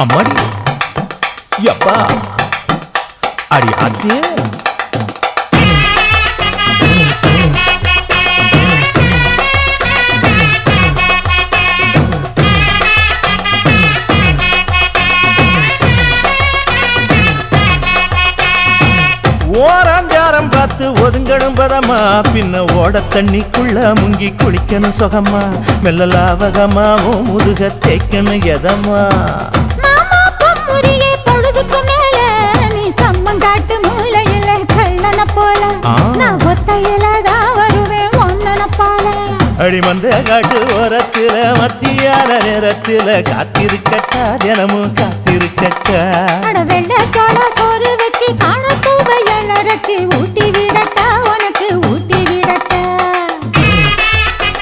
அம்மாடி எப்பா அடி ஆத்தே ஓராஞ்சாரம் பார்த்து ஒதுங்கணும் பதமா பின்ன ஓட தண்ணிக்குள்ள முங்கி குளிக்கணும் சுகமா மெல்ல லாவகமாவும் முதுக தேய்க்கணும் எதமா பொழுதுக்கு மேல நீ கம்மங்காட்டு மூலையில கள்ளன போல நான் ஒத்தையிலதான் வருவேன் ஒன்னன போல அடிமந்த காட்டு ஓரத்துல மத்தியான நேரத்துல காத்திருக்கட்டா தினமும் காத்திருக்கட்டா வெள்ள சோள சோறு வச்சு காண பூவையல் அரைச்சி